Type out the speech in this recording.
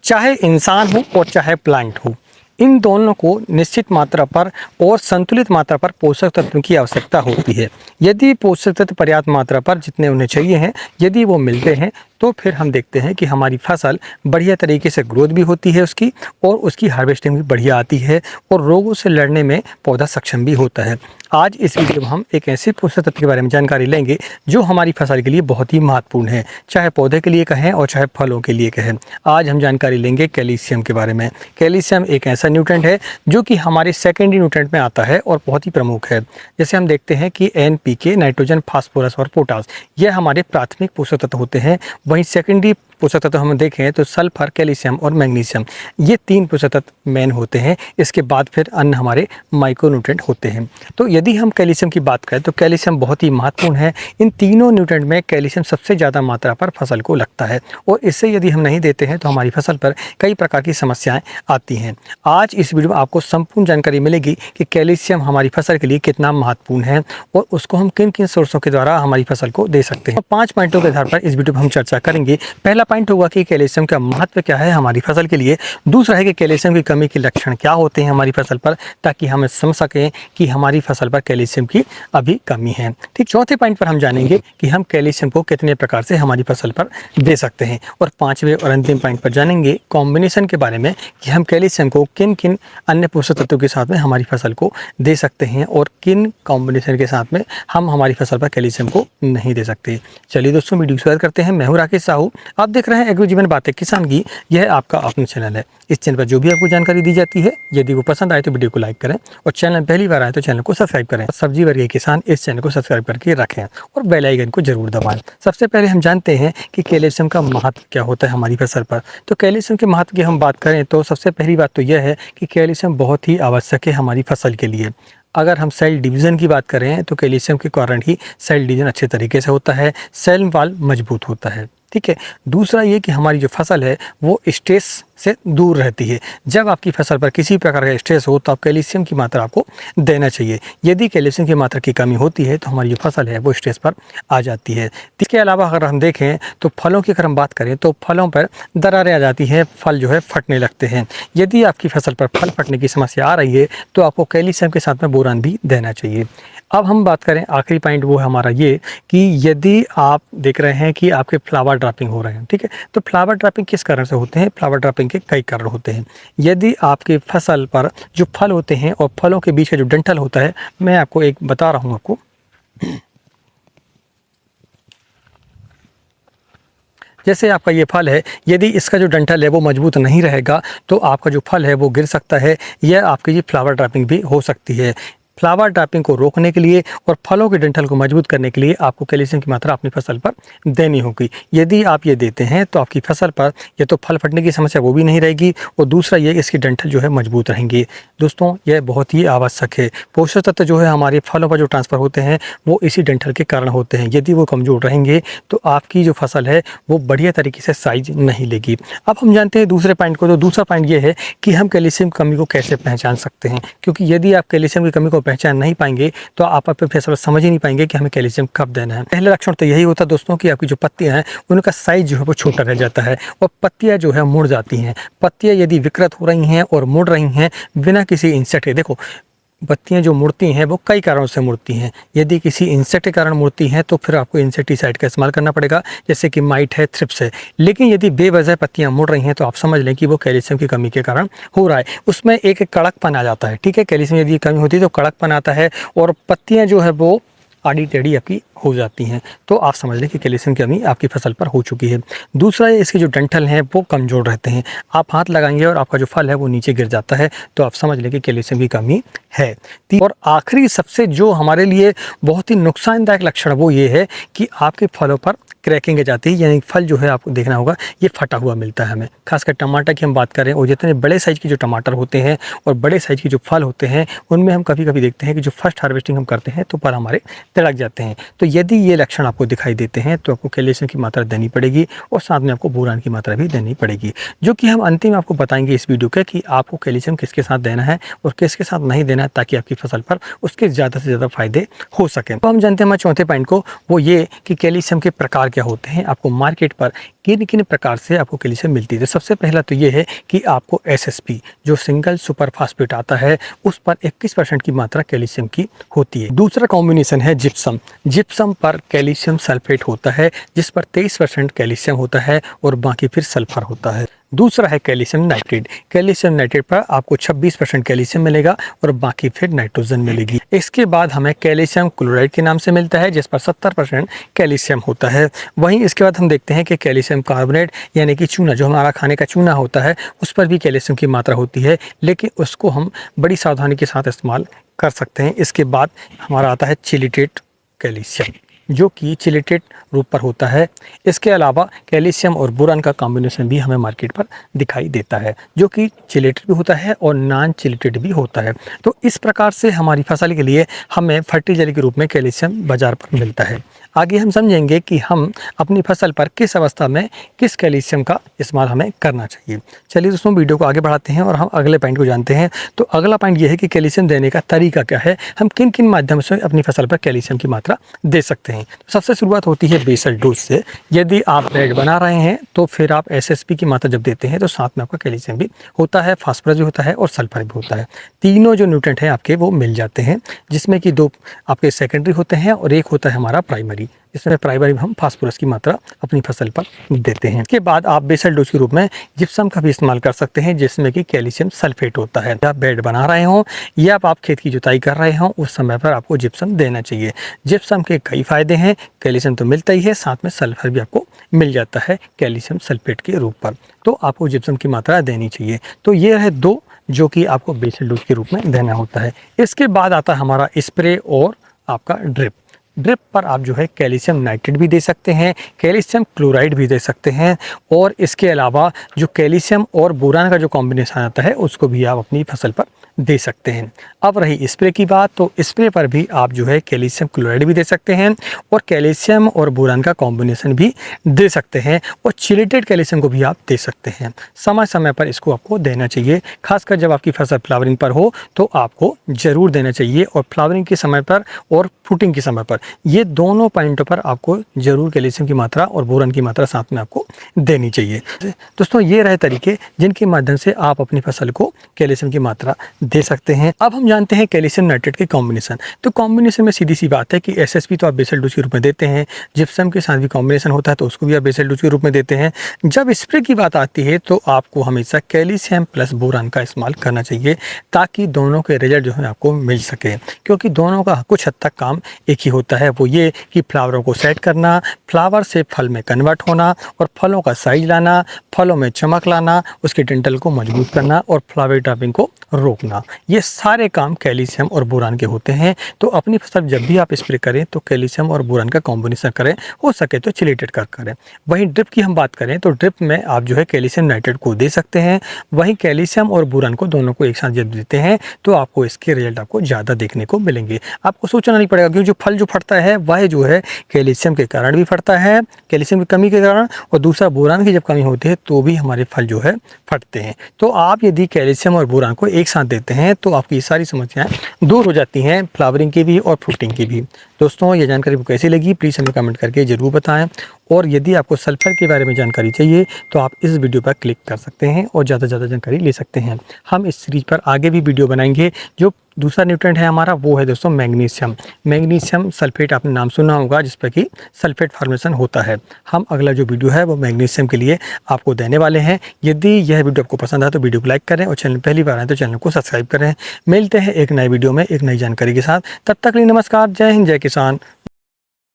चाहे इंसान हो और चाहे प्लांट हो, इन दोनों को निश्चित मात्रा पर और संतुलित मात्रा पर पोषक तत्वों की आवश्यकता होती है। यदि पोषक तत्व पर्याप्त मात्रा पर जितने उन्हें चाहिए हैं, यदि वो मिलते हैं तो फिर हम देखते हैं कि हमारी फसल बढ़िया तरीके से ग्रोथ भी होती है उसकी, और उसकी हार्वेस्टिंग भी बढ़िया आती है, और रोगों से लड़ने में पौधा सक्षम भी होता है। आज इस वीडियो में हम एक ऐसे पोषक तत्व के बारे में जानकारी लेंगे जो हमारी फसल के लिए बहुत ही महत्वपूर्ण है, चाहे पौधे के लिए कहें और चाहे फलों के लिए कहें। आज हम जानकारी लेंगे कैल्शियम के बारे में। कैल्शियम एक ऐसा न्यूट्रेंट है जो कि हमारे सेकेंडरी न्यूट्रेंट में आता है और बहुत ही प्रमुख है। जैसे हम देखते हैं कि NPK, नाइट्रोजन, फास्फोरस और पोटास, ये हमारे प्राथमिक पोषक तत्व होते हैं। वहीं सेकेंडरी पोषक तत्व हम देखें तो सल्फर, कैल्शियम और मैग्नीशियम, ये 3 पोषक तत्व मेन होते हैं। इसके बाद फिर अन्य हमारे माइक्रोन्यूट्रेंट होते हैं। तो यदि हम कैल्शियम की बात करें तो कैल्शियम बहुत ही महत्वपूर्ण है। इन तीनों न्यूट्रेंट में कैल्शियम सबसे ज़्यादा मात्रा पर फसल को लगता है, और इससे यदि हम नहीं देते हैं तो हमारी फसल पर कई प्रकार की समस्याएं आती हैं। आज इस वीडियो में आपको संपूर्ण जानकारी मिलेगी कि कैल्शियम हमारी फसल के लिए कितना महत्वपूर्ण है और उसको हम किन किन सोर्सों के द्वारा हमारी फसल को दे सकते हैं। 5 पॉइंटों के आधार पर इस वीडियो में हम चर्चा करेंगे। पहला पॉइंट होगा कि कैल्शियम का महत्व क्या है हमारी फसल के लिए। दूसरा है कि कैल्शियम की कमी के लक्षण क्या होते हैं हमारी फसल पर, ताकि हम समझ सकें कि हमारी फसल पर कैल्शियम की अभी कमी है। ठीक, चौथे पॉइंट पर हम जानेंगे कि हम कैल्शियम को कितने प्रकार से हमारी फसल पर दे सकते हैं, और 5वें और अंतिम पॉइंट पर जानेंगे कॉम्बिनेशन के बारे में कि हम कैल्शियम को किन किन अन्य पोषक तत्वों के साथ में हमारी फसल को दे सकते हैं और किन कॉम्बिनेशन के साथ में हम हमारी फसल पर कैल्शियम को नहीं दे सकते। चलिए दोस्तों, वीडियो शुरू करते हैं। मैं हूं राकेश साहू, आप देख रहे हैं एग्रो जीवन बातें किसान की। यह आपका अपना चैनल है। इस चैनल पर जो भी आपको जानकारी दी जाती है, यदि वो पसंद आए तो वीडियो को लाइक करें, और चैनल पहली बार आए तो चैनल को सब्सक्राइब करें। सब्जी वर्ग के किसान इस चैनल को सब्सक्राइब करके रखें और बेल आइकन को जरूर दबाएं। सबसे पहले हम जानते हैं कि कैल्शियम का महत्व क्या होता है हमारी फसल पर। तो कैल्शियम के महत्व की हम बात करें तो सबसे पहली बात तो यह है कि कैल्शियम बहुत ही आवश्यक है हमारी फसल के लिए। अगर हम सेल डिवीज़न की बात करें तो कैल्शियम के कारण ही सेल डिवीज़न अच्छे तरीके से होता है, सेल वॉल मजबूत होता है। ठीक है, दूसरा ये कि हमारी जो फसल है वो स्ट्रेस से दूर रहती है। जब आपकी फसल पर किसी प्रकार का स्ट्रेस हो तो आप कैल्शियम की मात्रा आपको देना चाहिए। यदि कैल्शियम की मात्रा की कमी होती है तो हमारी जो फसल है वो स्ट्रेस पर आ जाती है। इसके अलावा अगर हम देखें तो फलों की अगर हम बात करें तो फलों पर दरारें आ जाती हैं, फल जो है फटने लगते हैं। यदि आपकी फसल पर फल फटने की समस्या आ रही है तो आपको कैल्शियम के साथ में बोरान भी देना चाहिए। अब हम बात करें आखिरी पॉइंट, वो है हमारा ये कि यदि आप देख रहे हैं कि आपके फ्लावर ड्रॉपिंग हो रहे हैं, ठीक है, तो फ्लावर ड्रॉपिंग किस कारण से होते हैं? फ्लावर ड्रॉपिंग के कई कारण होते हैं। यदि आपके फसल पर जो फल होते हैं और फलों के बीच का जो डंठल होता है, मैं आपको एक बता रहा हूँ आपको। जैसे आपका ये फल है, यदि इसका जो डंठल है वो मजबूत नहीं रहेगा तो आपका जो फल है वो गिर सकता है, या आपकी ये फ्लावर ड्रॉपिंग भी हो सकती है। फ्लावर ड्रॉपिंग को रोकने के लिए और फलों के डंठल को मजबूत करने के लिए आपको कैल्शियम की मात्रा अपनी फसल पर देनी होगी। यदि आप ये देते हैं तो आपकी फसल पर या तो फल फटने की समस्या वो भी नहीं रहेगी, और दूसरा ये इसकी डंठल जो है मजबूत रहेंगी। दोस्तों, यह बहुत ही आवश्यक है। पोषक तत्व जो है हमारे फलों पर जो ट्रांसफ़र होते हैं वो इसी डंठल के कारण होते हैं। यदि वो कमज़ोर रहेंगे तो आपकी जो फसल है वो बढ़िया तरीके से साइज नहीं लेगी। अब हम जानते हैं दूसरे पॉइंट को। तो दूसरा पॉइंट ये है कि हम कैल्शियम की कमी को कैसे पहचान सकते हैं, क्योंकि यदि आप कैल्शियम की कमी को पहचान नहीं पाएंगे तो आप अपने फसल समझ ही नहीं पाएंगे कि हमें कैल्शियम कब देना है। पहला लक्षण तो यही होता है दोस्तों कि आपकी जो पत्तियां हैं उनका साइज जो है वो छोटा रह जाता है और पत्तियां जो है मुड़ जाती हैं। पत्तियां यदि विकृत हो रही हैं और मुड़ रही हैं बिना किसी इंसेक्ट के, देखो पत्तियां जो मुड़ती हैं वो कई कारणों से मुड़ती हैं। यदि किसी इंसेक्ट के कारण मुड़ती हैं तो फिर आपको इंसेक्टिसाइड का इस्तेमाल करना पड़ेगा, जैसे कि माइट है, थ्रिप्स है। लेकिन यदि बेवजह पत्तियां मुड़ रही हैं तो आप समझ लें कि वो कैल्शियम की कमी के कारण हो रहा है। उसमें एक कड़कपन आ जाता है। ठीक है, कैल्शियम यदि कमी होती है तो कड़कपन आता है और पत्तियाँ जो है वो आड़ी टेढ़ी आपकी हो जाती हैं, तो आप समझ लें कि कैल्शियम की कमी आपकी फसल पर हो चुकी है। दूसरा, इसके जो डंठल हैं वो कमज़ोर रहते हैं। आप हाथ लगाएंगे और आपका जो फल है वो नीचे गिर जाता है, तो आप समझ लें कि कैल्शियम की कमी है। और आखिरी सबसे जो हमारे लिए बहुत ही नुकसानदायक लक्षण वो ये है कि आपके फलों पर क्रैकिंग आ जाती है, यानी फल जो है आपको देखना होगा ये फटा हुआ मिलता है हमें। खासकर टमाटर की हम बात करें, और जितने बड़े साइज़ के जो टमाटर होते हैं और बड़े साइज़ के जो फल होते हैं उनमें हम कभी कभी देखते हैं कि जो फर्स्ट हार्वेस्टिंग हम करते हैं तो फल हमारे तिलक जाते हैं। तो यदि ये लक्षण आपको दिखाई देते हैं तो आपको कैल्शियम की मात्रा देनी पड़ेगी और साथ में आपको बोरान की मात्रा भी देनी पड़ेगी, जो कि हम अंतिम आपको बताएंगे इस वीडियो के कि आपको कैल्शियम किसके साथ देना है और किसके साथ नहीं देना है, ताकि आपकी फसल पर उसके ज़्यादा से ज़्यादा फायदे हो सकें। तो हम जानते हैं हमारे चौथे पॉइंट को, वो ये कि कैल्शियम के प्रकार क्या होते हैं, आपको मार्केट पर किन किन प्रकार से आपको कैल्शियम मिलती है। तो सबसे पहला तो ये है कि आपको एसएसपी जो सिंगल सुपर फास्फेट आता है उस पर 21% की मात्रा कैल्शियम की होती है। दूसरा कॉम्बिनेशन है जिप्सम। जिप्सम पर कैल्शियम सल्फेट होता है जिस पर 23% कैल्शियम होता है और बाकी फिर सल्फर होता है। दूसरा है कैल्शियम नाइट्रेट। कैल्शियम नाइट्रेट पर आपको 26% कैल्शियम मिलेगा और बाकी फिर नाइट्रोजन मिलेगी। इसके बाद हमें कैल्शियम क्लोराइड के नाम से मिलता है जिस पर 70% कैल्शियम होता है। वहीं इसके बाद हम देखते हैं कि कैल्शियम कार्बोनेट यानी कि चूना, जो हमारा खाने का चूना होता है, उस पर भी कैल्शियम की मात्रा होती है, लेकिन उसको हम बड़ी सावधानी के साथ इस्तेमाल कर सकते हैं। इसके बाद हमारा आता है चिलिटेट कैल्शियम जो कि चिलेटेड रूप पर होता है। इसके अलावा कैल्शियम और बोरान का कॉम्बिनेशन भी हमें मार्केट पर दिखाई देता है जो कि चिलेटेड भी होता है और नॉन चिलेटेड भी होता है। तो इस प्रकार से हमारी फसल के लिए हमें फर्टिलाइजर के रूप में कैल्शियम बाजार पर मिलता है। आगे हम समझेंगे कि हम अपनी फसल पर किस अवस्था में किस कैल्शियम का इस्तेमाल हमें करना चाहिए। चलिए दोस्तों, वीडियो को आगे बढ़ाते हैं और हम अगले पॉइंट को जानते हैं। तो अगला पॉइंट ये है कि कैल्शियम देने का तरीका क्या है, हम किन किन माध्यम से अपनी फसल पर कैल्शियम की मात्रा दे सकते हैं। तो सबसे शुरुआत होती है बेसल डोज से। यदि आप बेड बना रहे हैं तो फिर आप एसएसपी की मात्रा जब देते हैं तो साथ में आपका कैल्शियम भी होता है, फास्फोरस भी होता है और सल्फर भी होता है। तीनों जो न्यूट्रिएंट हैं आपके वो मिल जाते हैं, जिसमें कि 2 आपके सेकेंडरी होते हैं और एक होता है हमारा प्राइमरी। इसमें प्राइमरी में हम फास्फोरस की मात्रा अपनी फसल पर देते हैं। इसके बाद आप बेसल डोज के रूप में जिप्सम का भी इस्तेमाल कर सकते हैं जिसमें कि कैल्शियम सल्फेट होता है। आप बेड बना रहे हो या आप खेत की जुताई कर रहे हो, उस समय पर आपको जिप्सम देना चाहिए। जिप्सम के कई फायदे हैं, कैल्शियम तो मिलता ही है, साथ में सल्फर भी आपको मिल जाता है कैल्शियम सल्फेट के रूप पर, तो आपको जिप्सम की मात्रा देनी चाहिए। तो ये है 2 जो कि आपको बेसल डोज के रूप में देना होता है। इसके बाद आता है हमारा स्प्रे और आपका ड्रिप। ड्रिप पर आप जो है कैल्शियम नाइट्रेट भी दे सकते हैं, कैल्शियम क्लोराइड भी दे सकते हैं और इसके अलावा जो कैल्शियम और बोरान का जो कॉम्बिनेशन आता है उसको भी आप अपनी फसल पर दे सकते हैं। अब रही स्प्रे की बात, तो स्प्रे पर भी आप जो है कैल्शियम क्लोराइड भी दे सकते हैं और कैल्शियम और बोरान का कॉम्बिनेशन भी दे सकते हैं और चिलेटेड कैल्शियम को भी आप दे सकते हैं। समय समय पर इसको आपको देना चाहिए, खासकर जब आपकी फसल फ्लावरिंग पर हो तो आपको ज़रूर देना चाहिए, और फ्लावरिंग के समय पर और फ्रूटिंग के समय पर ये दोनों पॉइंटों पर आपको ज़रूर कैल्शियम की मात्रा और बोरान की मात्रा साथ में आपको देनी चाहिए। दोस्तों, ये रहे तरीके जिनके माध्यम से आप अपनी फसल को कैल्शियम की मात्रा दे सकते हैं। अब हम जानते हैं कैल्शियम नाइट्रेट के कॉम्बिनेशन। तो कॉम्बिनेशन में सीधी सी बात है कि एसएसपी तो आप बेसल डोज के रूप में देते हैं, जिप्सम के साथ भी कॉम्बिनेशन होता है तो उसको भी आप बेसल डोज के रूप में देते हैं। जब स्प्रे की बात आती है तो आपको हमेशा कैल्शियम प्लस बोरान का इस्तेमाल करना चाहिए ताकि दोनों के रिजल्ट जो है आपको मिल सके, क्योंकि दोनों का कुछ हद तक काम एक ही होता है, वो ये कि फ्लावरों को सेट करना, फ्लावर से फल में कन्वर्ट होना और फलों का साइज लाना, फलों में चमक लाना, उसके डंठल को मजबूत करना और फ्लावर ड्रॉपिंग को रोकना। ये सारे काम कैल्शियम और बोरान के होते हैं। तो अपनी फसल जब भी आप स्प्रे करें तो कैल्शियम और बोरान का कॉम्बिनेशन करें, हो सके तो चिलेटेड कर करें। वहीं ड्रिप की हम बात करें तो ड्रिप में आप जो है कैल्शियम नाइट्रेट को दे सकते हैं, वहीं कैल्शियम और बोरान को दोनों को एक साथ जब देते हैं तो आपको इसके रिजल्ट आपको ज़्यादा देखने को मिलेंगे। आपको सोचना नहीं पड़ेगा, क्योंकि जो फल जो फटता है वह जो है कैल्शियम के कारण भी फटता है, कैल्शियम की कमी के कारण, और दूसरा बोरान की जब कमी होती है तो भी हमारे फल जो है फटते हैं। तो आप यदि कैल्शियम और बोरान को एक साथ देते हैं तो आपकी सारी समस्याएं दूर हो जाती हैं, फ्लावरिंग की भी और फ्रूटिंग की भी। दोस्तों, ये जानकारी आपको कैसी लगी प्लीज़ हमें कमेंट करके ज़रूर बताएं, और यदि आपको सल्फर के बारे में जानकारी चाहिए तो आप इस वीडियो पर क्लिक कर सकते हैं और ज़्यादा से ज़्यादा जानकारी ले सकते हैं। हम इस सीरीज पर आगे भी वीडियो बनाएंगे। जो दूसरा न्यूट्रिएंट है हमारा वो है दोस्तों मैग्नीशियम। मैग्नीशियम सल्फेट आपने नाम सुना होगा, जिस पर कि सल्फेट फॉर्मेशन होता है। हम अगला जो वीडियो है वो मैग्नीशियम के लिए आपको देने वाले हैं। यदि यह वीडियो आपको पसंद आए तो वीडियो को लाइक करें और चैनल पहली बार आए तो चैनल को सब्सक्राइब करें। मिलते हैं एक नई वीडियो में एक नई जानकारी के साथ। तब तक के लिए नमस्कार, जय हिंद, जय किसान,